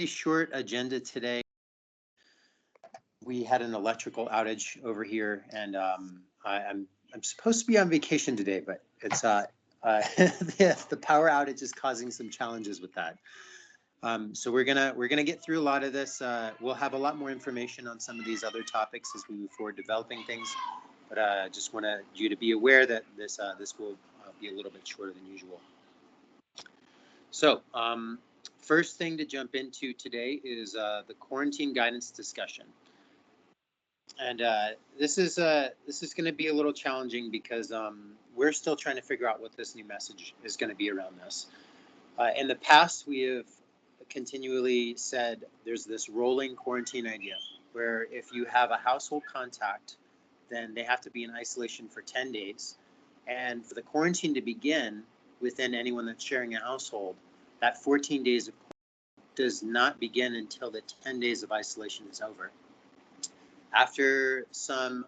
short agenda today. We had an electrical outage over here, and I'm supposed to be on vacation today, but it's the power outage is causing some challenges with that. So we're gonna get through a lot of this. We'll have a lot more information on some of these other topics as we move forward developing things. But just want you to be aware that this will be a little bit shorter than usual. So first thing to jump into today is the quarantine guidance discussion. And this is going to be a little challenging because we're still trying to figure out what this new message is going to be around this. In the past, we have continually said there's this rolling quarantine idea where if you have a household contact, then they have to be in isolation for 10 days. And for the quarantine to begin within anyone that's sharing a household, that 14 days of quarantine does not begin until the 10 days of isolation is over. After some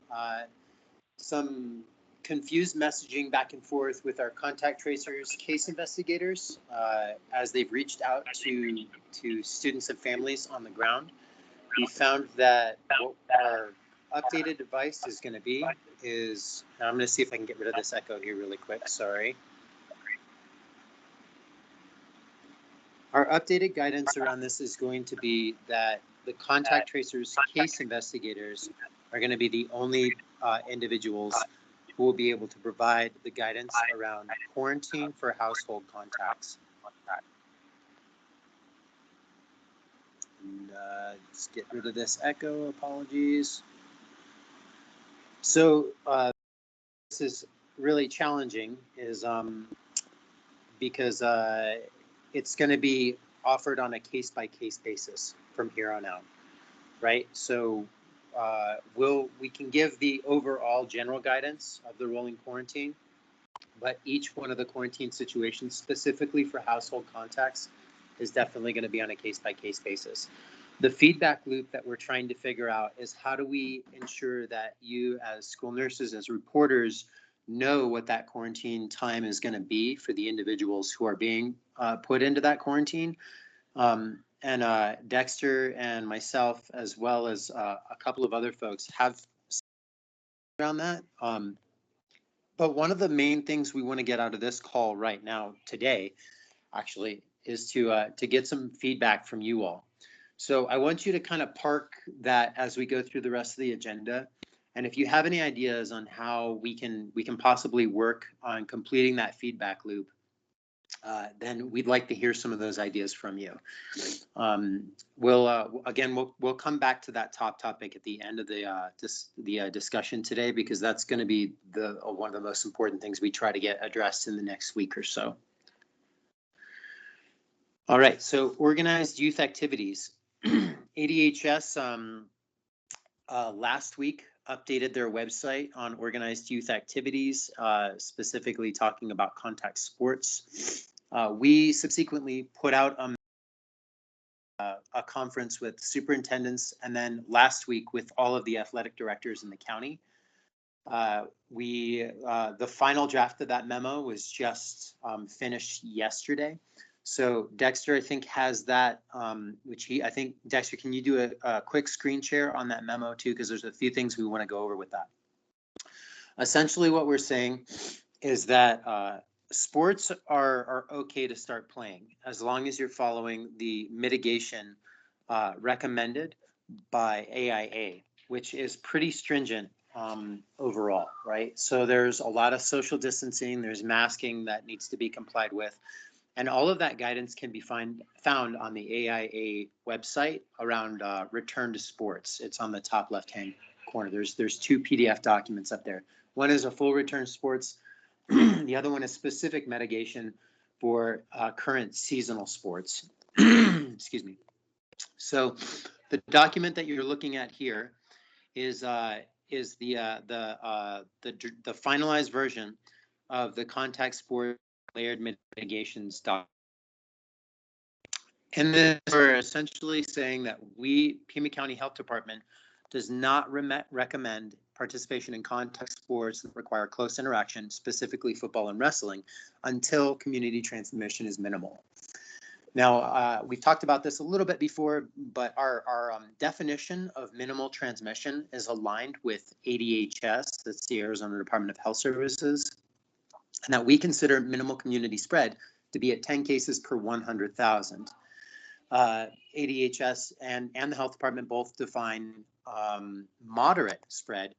confused messaging back and forth with our contact tracers, case investigators, as they've reached out to students and families on the ground, we found that what our updated device is going to be is, I'm going to see if I can get rid of this echo here really quick, sorry. Our updated guidance around this is going to be that the contact tracers, case investigators are going to be the only individuals who will be able to provide the guidance around quarantine for household contacts. And let's get rid of this echo, apologies. So this is really challenging is because it's going to be offered on a case-by-case basis from here on out, right? So we can give the overall general guidance of the rolling quarantine, but each one of the quarantine situations specifically for household contacts is definitely going to be on a case-by-case basis. The feedback loop that we're trying to figure out is how do we ensure that you as school nurses, as reporters, know what that quarantine time is going to be for the individuals who are being put into that quarantine. And Dexter and myself, as well as a couple of other folks, have around that. But one of the main things we want to get out of this call right now, today, actually, is to get some feedback from you all. So I want you to kind of park that as we go through the rest of the agenda. And if you have any ideas on how we can possibly work on completing that feedback loop, then we'd like to hear some of those ideas from you. We'll come back to that top topic at the end of the discussion today, because that's going to be one of the most important things we try to get addressed in the next week or so. All right, so organized youth activities. ADHS last week updated their website on organized youth activities, specifically talking about contact sports. We subsequently put out a conference with superintendents, and then last week with all of the athletic directors in the county. The final draft of that memo was just finished yesterday. So Dexter, I think, has that, I think, Dexter, can you do a quick screen share on that memo too? Because there's a few things we want to go over with that. Essentially what we're saying is that sports are okay to start playing as long as you're following the mitigation recommended by AIA, which is pretty stringent overall, right? So there's a lot of social distancing, there's masking that needs to be complied with. And all of that guidance can be found on the AIA website around return to sports. It's on the top left-hand corner. There's two PDF documents up there. One is a full return to sports. The other one is specific mitigation for current seasonal sports. Excuse me. So the document that you're looking at here is the finalized version of the contact sport layered mitigations document. And then we're essentially saying that Pima County Health Department does not recommend participation in contact sports that require close interaction, specifically football and wrestling, until community transmission is minimal. Now, we've talked about this a little bit before, but our definition of minimal transmission is aligned with ADHS, that's the Arizona Department of Health Services, and that we consider minimal community spread to be at 10 cases per 100,000. ADHS and the health department both define moderate spread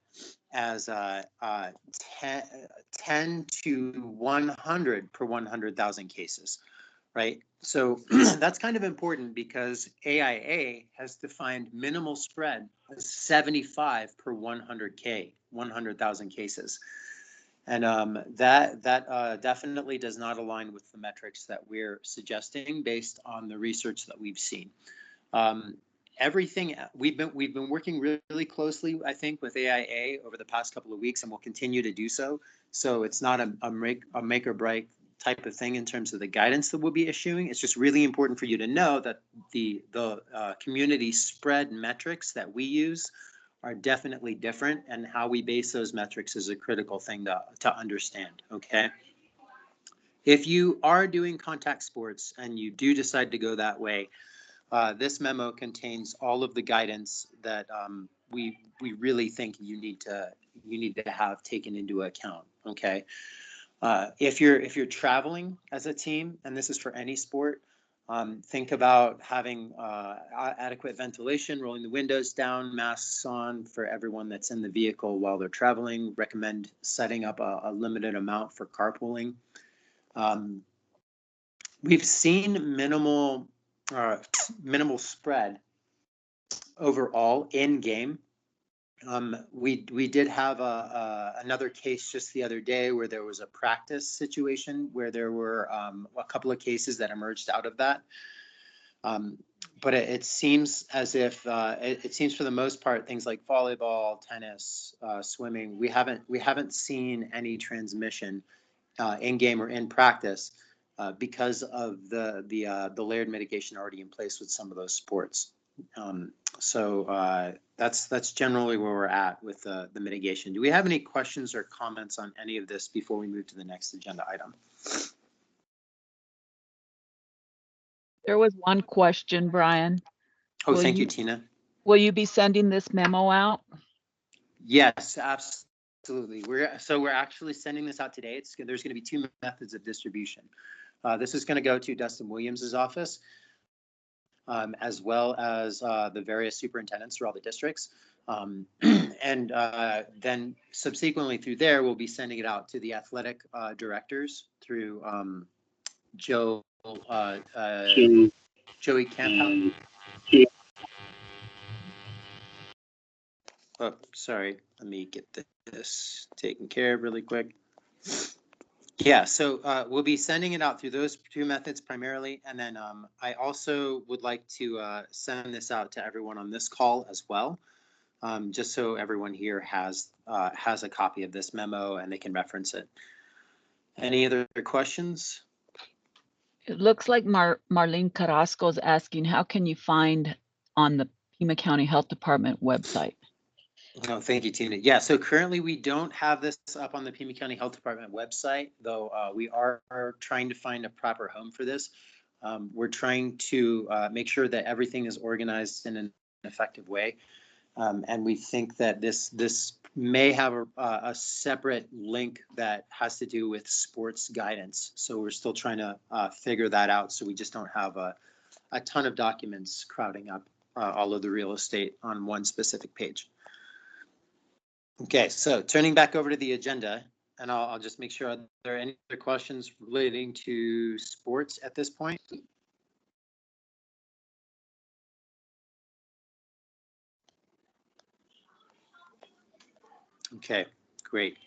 as 10 to 100 per 100,000 cases, right? So that's kind of important because AIA has defined minimal spread as 75 per 100,000 cases. And that definitely does not align with the metrics that we're suggesting based on the research that we've seen. Everything we've been working really closely, I think, with AIA over the past couple of weeks, and we'll continue to do so. So it's not a make or break type of thing in terms of the guidance that we'll be issuing. It's just really important for you to know that the community spread metrics that we use are definitely different, and how we base those metrics is a critical thing to understand, okay? If you are doing contact sports and you do decide to go that way, this memo contains all of the guidance that we really think you need to have taken into account, okay? If you're traveling as a team, and this is for any sport, think about having adequate ventilation, rolling the windows down, masks on for everyone that's in the vehicle while they're traveling. Recommend setting up a limited amount for carpooling. We've seen minimal spread overall in game. We did have another case just the other day where there was a practice situation where there were a couple of cases that emerged out of that. But it seems as if it seems for the most part things like volleyball, tennis, swimming, we haven't seen any transmission in game or in practice because of the layered mitigation already in place with some of those sports. So that's generally where we're at with the mitigation. Do we have any questions or comments on any of this before we move to the next agenda item? There was one question, Brian. Oh, thank you, Tina. Will you be sending this memo out? Yes, absolutely. We're actually sending this out today. There's going to be two methods of distribution. This is going to go to Dustin Williams's office, as well as the various superintendents through all the districts. And then subsequently through there, we'll be sending it out to the athletic directors through Joey Campout. Oh, sorry. Let me get this taken care of really quick. Yeah, so we'll be sending it out through those two methods primarily. And then I also would like to send this out to everyone on this call as well, just so everyone here has a copy of this memo and they can reference it. Any other questions? It looks like Marlene Carrasco is asking, how can you find on the Pima County Health Department website? Oh, thank you, Tina. Yeah, so currently we don't have this up on the Pima County Health Department website, though we are trying to find a proper home for this. We're trying to make sure that everything is organized in an effective way. And we think that this may have a separate link that has to do with sports guidance. So we're still trying to figure that out. So we just don't have a ton of documents crowding up all of the real estate on one specific page. Okay, so turning back over to the agenda, and I'll just make sure, are there any other questions relating to sports at this point? Okay, great.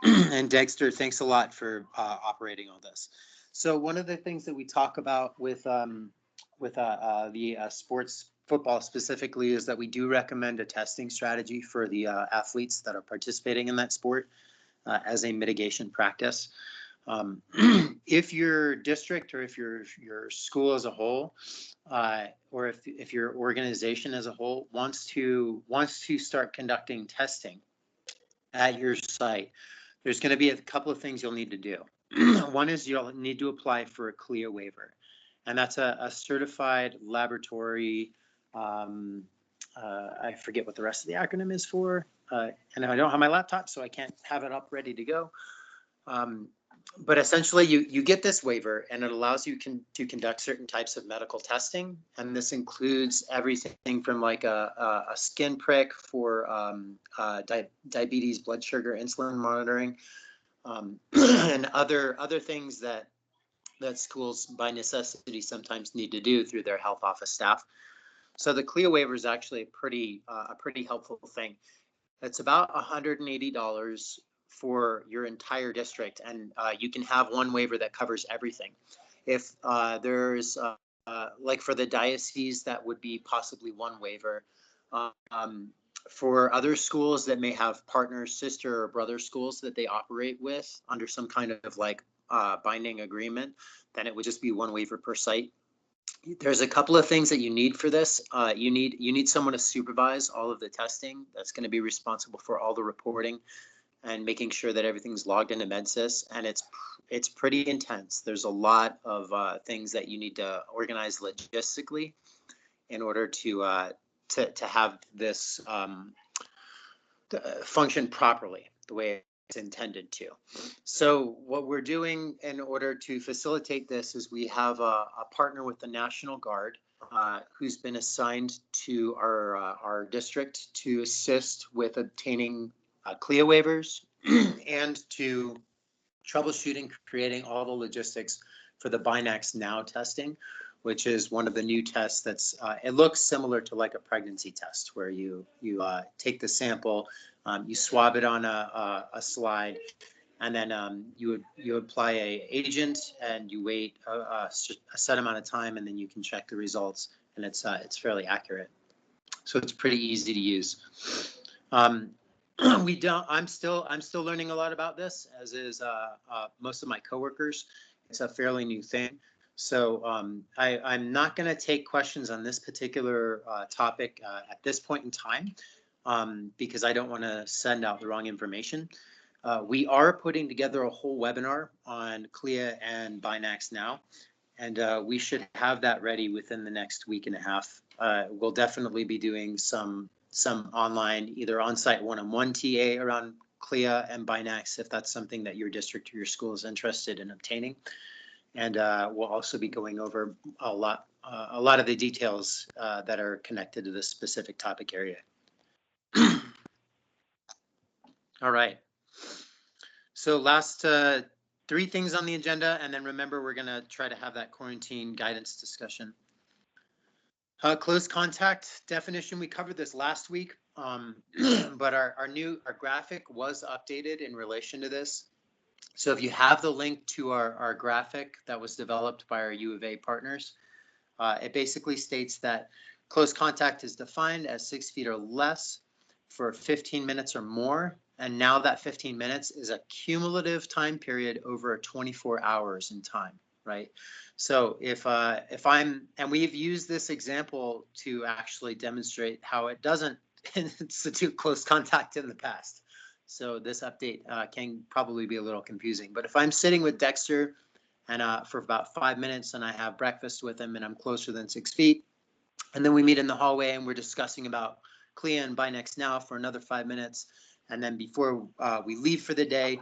And Dexter, thanks a lot for operating all this. So one of the things that we talk about with the sports football specifically is that we do recommend a testing strategy for the athletes that are participating in that sport as a mitigation practice. If your district or if your school as a whole, or if your organization as a whole wants to start conducting testing at your site, there's going to be a couple of things you'll need to do. One is you'll need to apply for a CLIA waiver, and that's a certified laboratory. I forget what the rest of the acronym is for, and I don't have my laptop, so I can't have it up ready to go. But essentially, you get this waiver, and it allows you to conduct certain types of medical testing, and this includes everything from like a skin prick for diabetes, blood sugar, insulin monitoring, and other things that schools by necessity sometimes need to do through their health office staff. So the CLIA waiver is actually a pretty helpful thing. It's about $180 for your entire district, and you can have one waiver that covers everything. If there's like for the diocese, that would be possibly one waiver. For other schools that may have partner, sister, or brother schools that they operate with under some kind of like binding agreement, then it would just be one waiver per site. There's a couple of things that you need for this. You need someone to supervise all of the testing. That's going to be responsible for all the reporting and making sure that everything's logged into MedSys. And it's pretty intense. There's a lot of things that you need to organize logistically in order to have this function properly the way it's intended to. So what we're doing in order to facilitate this is we have a partner with the National Guard who's been assigned to our district to assist with obtaining CLIA waivers and to troubleshooting, creating all the logistics for the Binax Now testing, which is one of the new tests that's, it looks similar to like a pregnancy test where you take the sample, you swab it on a slide, and then you apply a agent and you wait a set amount of time, and then you can check the results, and it's fairly accurate. So it's pretty easy to use. I'm still learning a lot about this, as is most of my coworkers. It's a fairly new thing. So I'm not going to take questions on this particular topic at this point in time because I don't want to send out the wrong information. We are putting together a whole webinar on CLIA and Binax Now, and we should have that ready within the next week and a half. We'll definitely be doing some online, either on-site one-on-one TA around CLIA and Binax, if that's something that your district or your school is interested in obtaining. And we'll also be going over a lot of the details that are connected to this specific topic area. All right. So last 3 things on the agenda, and then remember, we're going to try to have that quarantine guidance discussion. Close contact definition, we covered this last week, but our graphic was updated in relation to this. So if you have the link to our graphic that was developed by our U of A partners, it basically states that close contact is defined as 6 feet or less for 15 minutes or more. And now that 15 minutes is a cumulative time period over 24 hours in time, right? So if I'm, and we've used this example to actually demonstrate how it doesn't institute close contact in the past. So this update can probably be a little confusing, but if I'm sitting with Dexter and for about 5 minutes and I have breakfast with him and I'm closer than 6 feet, and then we meet in the hallway and we're discussing about CLIA and Binax Now for another 5 minutes, and then before we leave for the day,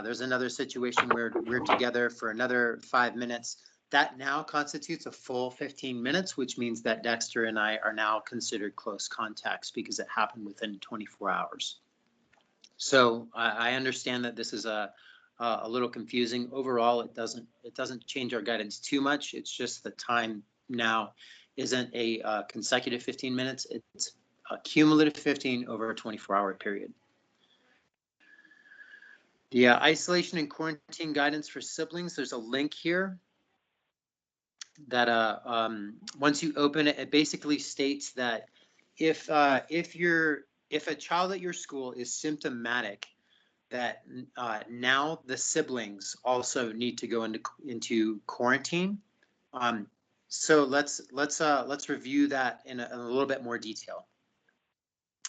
there's another situation where we're together for another 5 minutes. That now constitutes a full 15 minutes, which means that Dexter and I are now considered close contacts because it happened within 24 hours. So I understand that this is a little confusing. Overall, it doesn't change our guidance too much. It's just the time now isn't a consecutive 15 minutes. It's a cumulative 15 over a 24-hour period. The isolation and quarantine guidance for siblings, there's a link here that once you open it, it basically states that if a child at your school is symptomatic, that now the siblings also need to go into quarantine. So let's review that in a little bit more detail.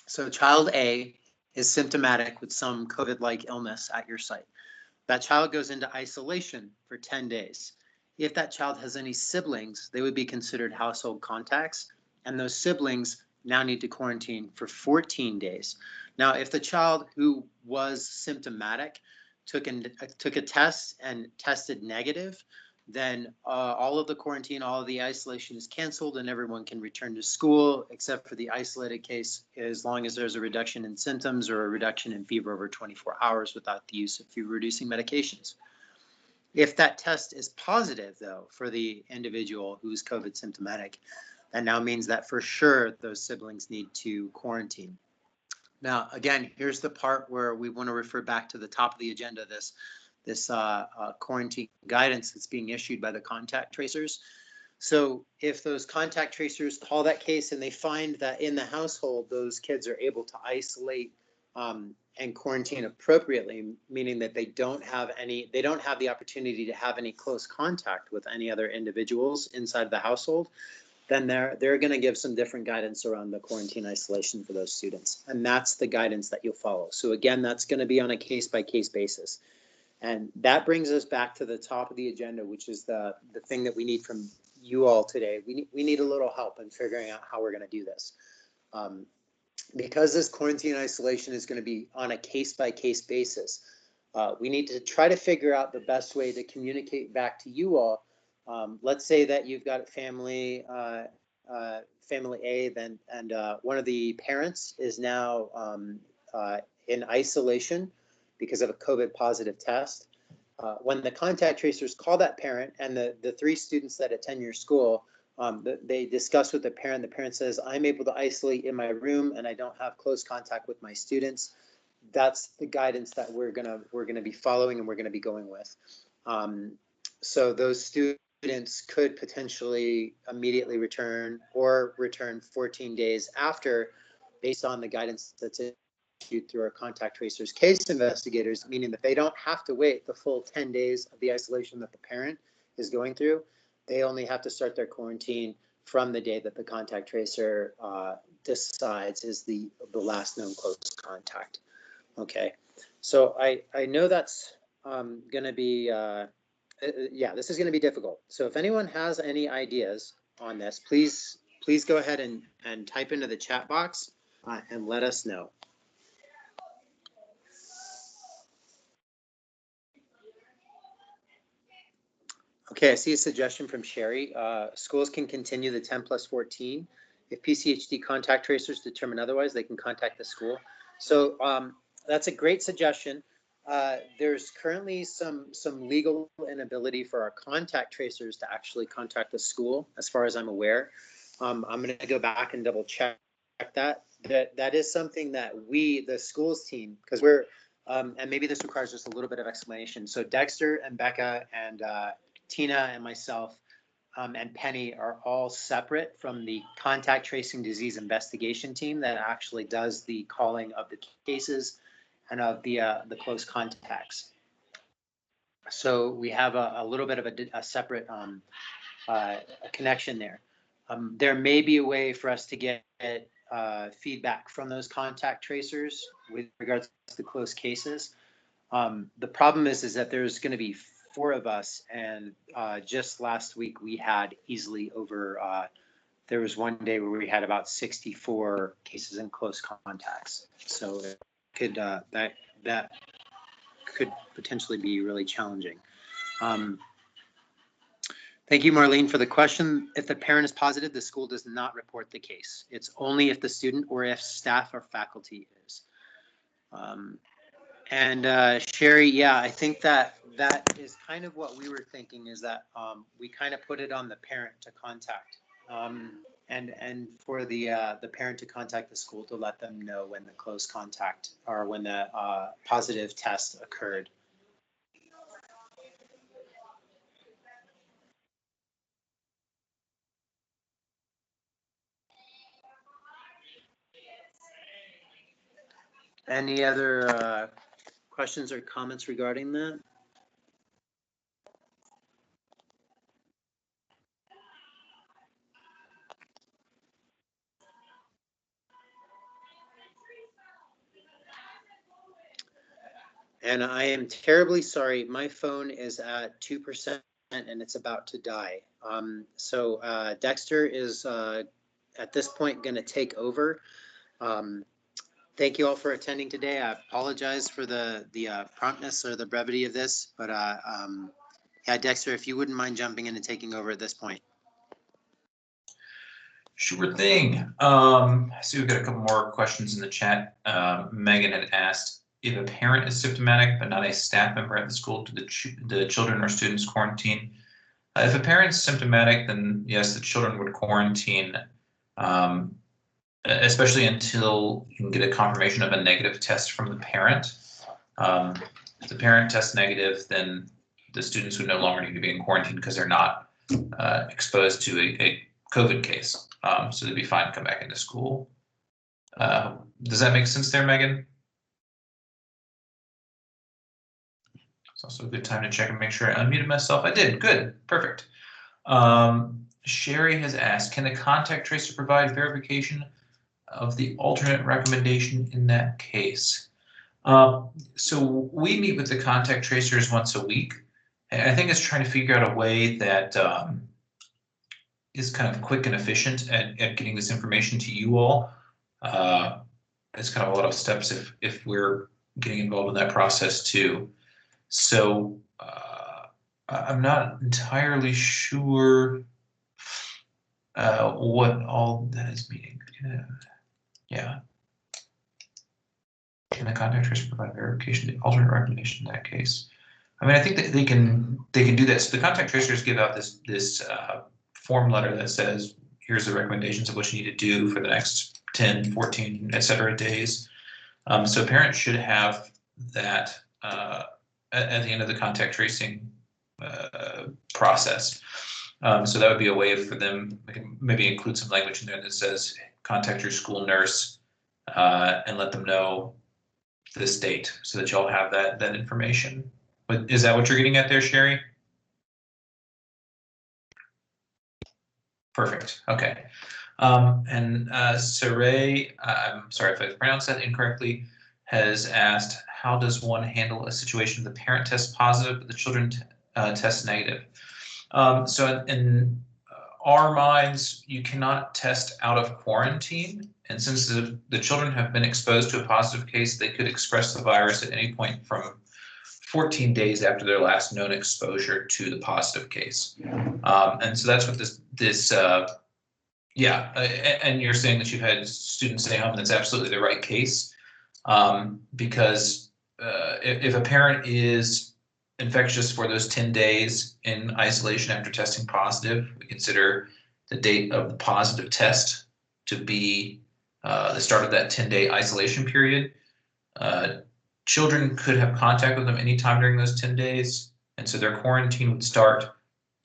So child A is symptomatic with some COVID-like illness at your site. That child goes into isolation for 10 days. If that child has any siblings, they would be considered household contacts, and those siblings now need to quarantine for 14 days. Now, if the child who was symptomatic took a test and tested negative, then all of the quarantine, all of the isolation is canceled, and everyone can return to school, except for the isolated case, as long as there's a reduction in symptoms or a reduction in fever over 24 hours without the use of fever-reducing medications. If that test is positive, though, for the individual who's COVID symptomatic, that now means that for sure those siblings need to quarantine. Now, again, here's the part where we want to refer back to the top of the agenda, this quarantine guidance that's being issued by the contact tracers. So if those contact tracers call that case and they find that in the household, those kids are able to isolate and quarantine appropriately, meaning that they don't have the opportunity to have any close contact with any other individuals inside the household, then they're going to give some different guidance around the quarantine isolation for those students. And that's the guidance that you'll follow. So again, that's going to be on a case-by-case basis. And that brings us back to the top of the agenda, which is the thing that we need from you all today. We need a little help in figuring out how we're going to do this. Because this quarantine isolation is going to be on a case-by-case basis, we need to try to figure out the best way to communicate back to you all. Let's say that you've got family A, and one of the parents is now in isolation because of a COVID positive test. When the contact tracers call that parent and the 3 students that attend your school, they discuss with the parent says, I'm able to isolate in my room and I don't have close contact with my students. That's the guidance that we're gonna be following and we're gonna be going with. So those students could potentially immediately return or return 14 days after, based on the guidance that's issued through our contact tracers case investigators, meaning that they don't have to wait the full 10 days of the isolation that the parent is going through. They only have to start their quarantine from the day that the contact tracer decides is the last known close contact. Okay, so I know that's going to be, yeah, this is going to be difficult. So if anyone has any ideas on this, please go ahead and type into the chat box and let us know. Okay, I see a suggestion from Sherry. Schools can continue the 10+14. If PCHD contact tracers determine otherwise, they can contact the school. So that's a great suggestion. There's currently some legal inability for our contact tracers to actually contact the school, as far as I'm aware. I'm going to go back and double check that. That is something that we, the schools team, because we're, and maybe this requires just a little bit of explanation. So Dexter and Becca and Tina and myself and Penny are all separate from the contact tracing disease investigation team that actually does the calling of the cases and of the close contacts. So we have a little bit of a separate a connection there. There may be a way for us to get feedback from those contact tracers with regards to the close cases. The problem is that there's going to be 4 of us, and just last week we had easily over, there was one day where we had about 64 cases in close contacts. So it could, that could potentially be really challenging. Thank you, Marlene, for the question. If the parent is positive, the school does not report the case. It's only if the student or if staff or faculty is. And Sherry, yeah, I think that is kind of what we were thinking, is that we kind of put it on the parent to contact, and for the parent to contact the school to let them know when the close contact or when the positive test occurred. Any other questions or comments regarding that? And I am terribly sorry. My phone is at 2% and it's about to die. So Dexter is at this point going to take over. Thank you all for attending today. I apologize for the promptness or the brevity of this, but yeah, Dexter, if you wouldn't mind jumping in and taking over at this point. Sure thing. I see we've got a couple more questions in the chat. Megan had asked, if a parent is symptomatic but not a staff member at the school, do the children or students quarantine? If a parent's symptomatic, then yes, the children would quarantine, especially until you can get a confirmation of a negative test from the parent. If the parent tests negative, then the students would no longer need to be in quarantine because they're not exposed to a COVID case. So they'd be fine to come back into school. Does that make sense there, Megan? It's also a good time to check and make sure I unmuted myself. I did. Good. Perfect. Sherry has asked, can the contact tracer provide verification of the alternate recommendation in that case? So we meet with the contact tracers once a week. And I think it's trying to figure out a way that is kind of quick and efficient at getting this information to you all. It's kind of a lot of steps if we're getting involved in that process too. So I'm not entirely sure what all that is meaning. Yeah. Can the contact tracer provide verification of the alternate recommendation in that case? I mean, I think that they can do that. So the contact tracers give out this form letter that says, here's the recommendations of what you need to do for the next 10, 14, et cetera days. So parents should have that at the end of the contact tracing process. So that would be a way for them, we can maybe include some language in there that says, contact your school nurse and let them know this date so that y'all have that information. But is that what you're getting at there, Sherry? Perfect. Okay. And Saray, I'm sorry if I pronounced that incorrectly, has asked, how does one handle a situation the parent tests positive but the children test negative? So in our minds, you cannot test out of quarantine. And since the children have been exposed to a positive case, they could express the virus at any point from 14 days after their last known exposure to the positive case. And so that's what yeah, and you're saying that you've had students stay home, that's absolutely the right case. Because if a parent is infectious for those 10 days in isolation after testing positive, we consider the date of the positive test to be the start of that 10-day isolation period. Children could have contact with them anytime during those 10 days, and so their quarantine would start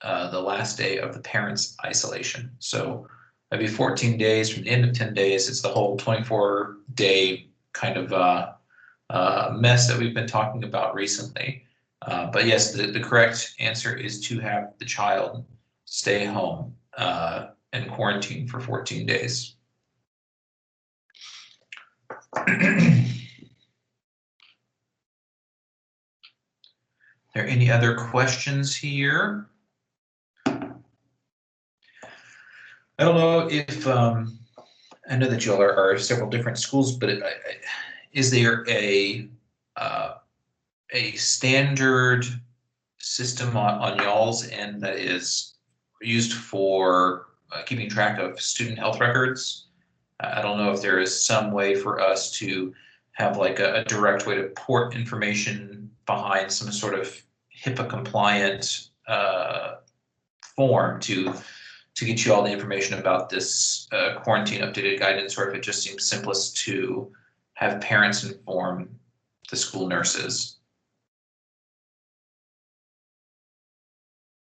the last day of the parent's isolation. So that'd be 14 days from the end of 10 days. It's the whole 24-day kind of mess that we've been talking about recently. But yes, the correct answer is to have the child stay home and quarantine for 14 days. Are there any other questions here? I don't know if, I know that y'all are several different schools, but is there a standard system on y'all's end that is used for keeping track of student health records? I don't know if there is some way for us to have like a direct way to port information behind some sort of HIPAA compliant form to get you all the information about this quarantine updated guidance, or if it just seems simplest to have parents inform the school nurses.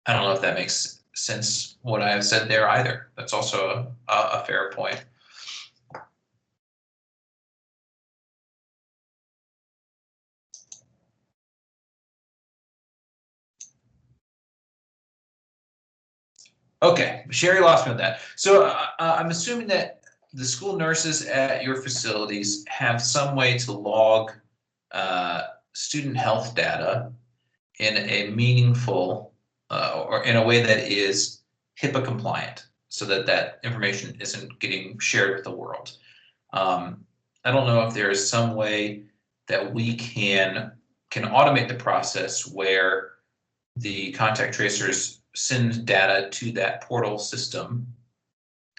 I don't know if that makes sense, what I have said there either. That's also a fair point. Okay, Sherry lost me on that. So I'm assuming that the school nurses at your facilities have some way to log student health data in a meaningful or in a way that is HIPAA compliant, so that that information isn't getting shared with the world. I don't know if there is some way that we can automate the process where the contact tracers send data to that portal system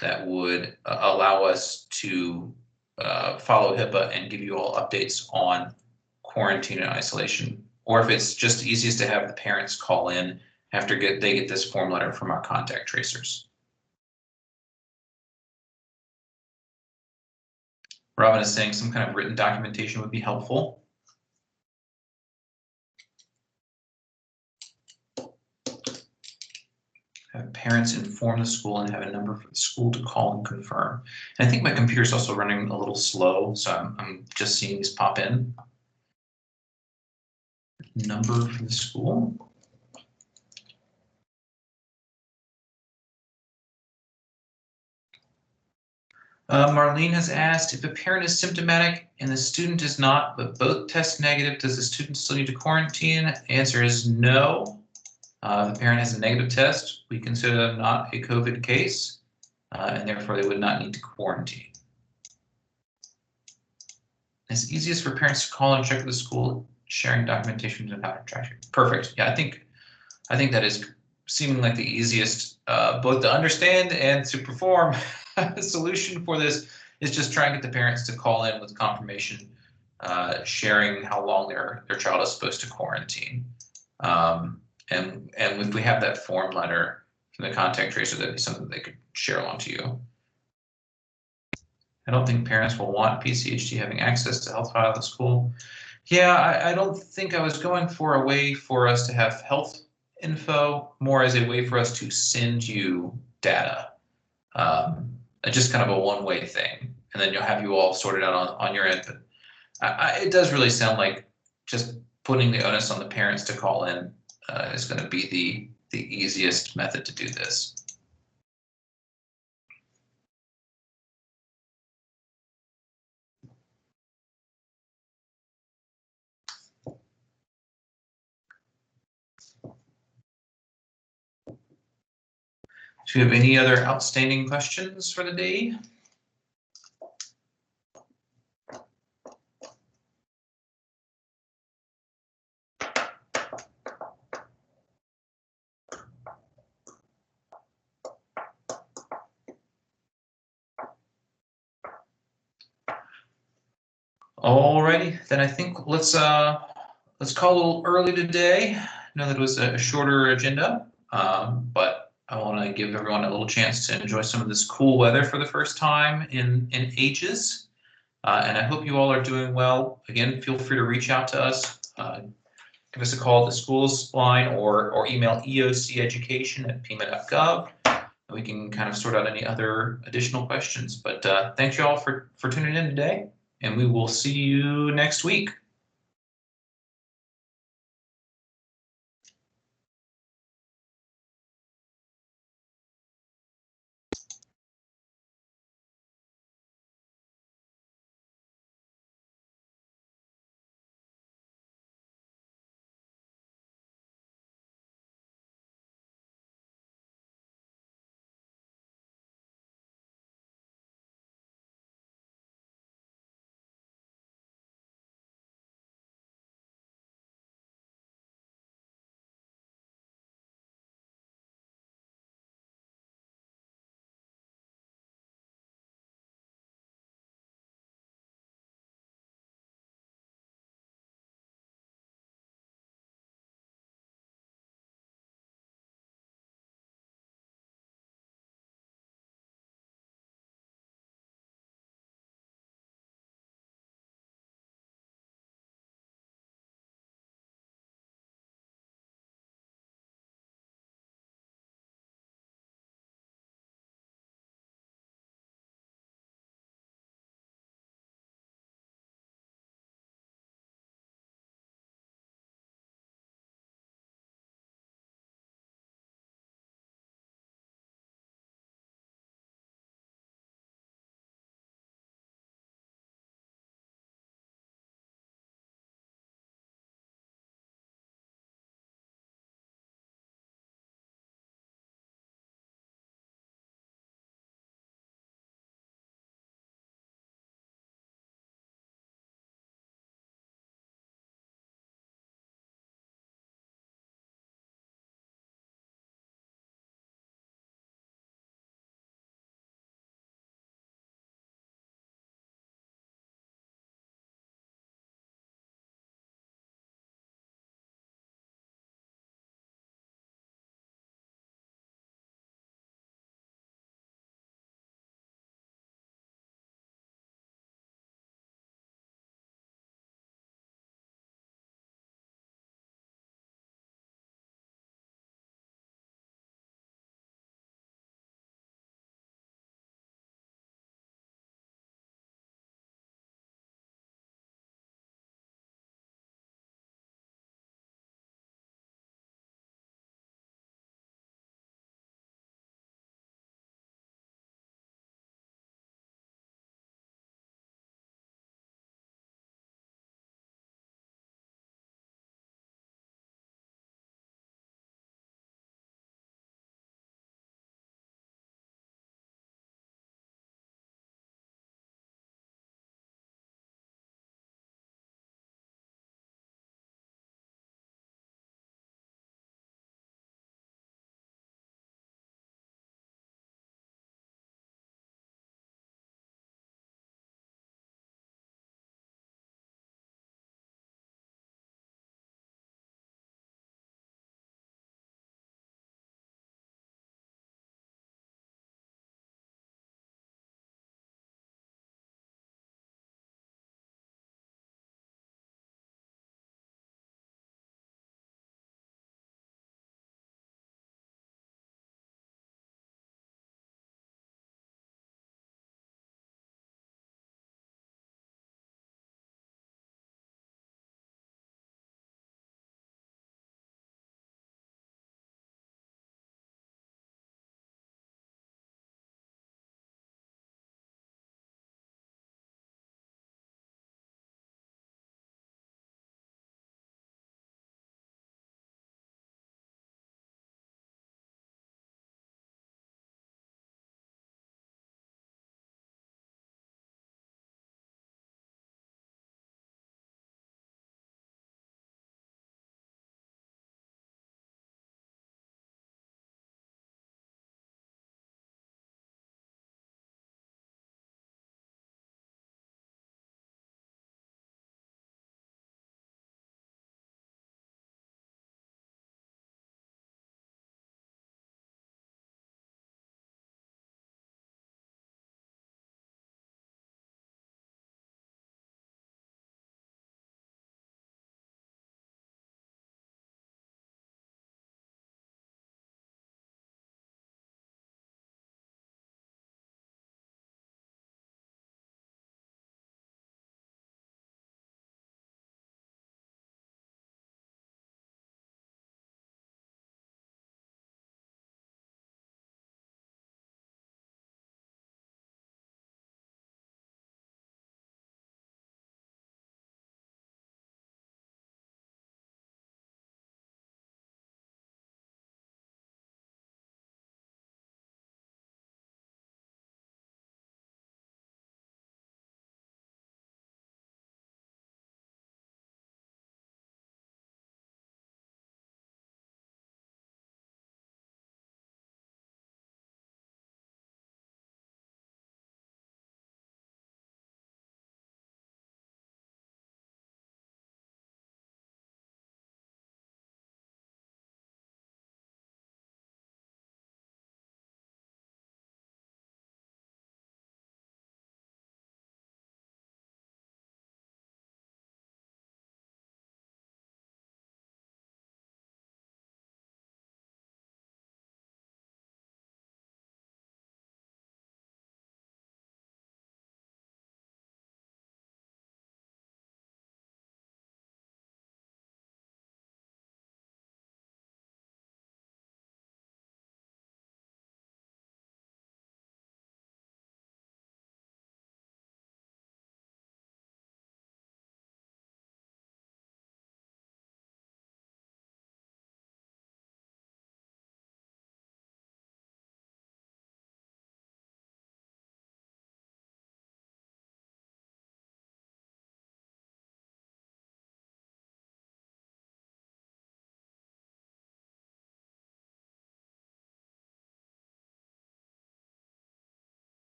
that would allow us to follow HIPAA and give you all updates on quarantine and isolation, or if it's just easiest to have the parents call in after they get this form letter from our contact tracers. Robin is saying some kind of written documentation would be helpful. Have parents inform the school and have a number for the school to call and confirm. And I think my computer's also running a little slow, so I'm just seeing these pop in. Number for the school. Marlene has asked, if a parent is symptomatic and the student is not, but both test negative, does the student still need to quarantine? The answer is no. If the parent has a negative test, we consider them not a COVID case, and therefore they would not need to quarantine. It's easiest for parents to call and check with the school, sharing documentation and how to track it. Perfect. Yeah, I think that is seeming like the easiest, both to understand and to perform. The solution for this is just trying to get the parents to call in with confirmation, sharing how long their child is supposed to quarantine. And if we have that form letter from the contact tracer, that'd be something they could share along to you. I don't think parents will want PCHD having access to health file at the school. Yeah, I don't think I was going for a way for us to have health info, more as a way for us to send you data. Just kind of a one-way thing, and then you'll have you all sorted out on your end. But it does really sound like just putting the onus on the parents to call in is going to be the easiest method to do this. Do you have any other outstanding questions for the day? Alrighty, then I think let's call a little early today. I know that it was a shorter agenda, but I want to give everyone a little chance to enjoy some of this cool weather for the first time in ages. And I hope you all are doing well. Again, feel free to reach out to us. Give us a call at the schools line or email eoceducation@pima.gov. We can kind of sort out any other additional questions. But thanks you all for tuning in today, and we will see you next week.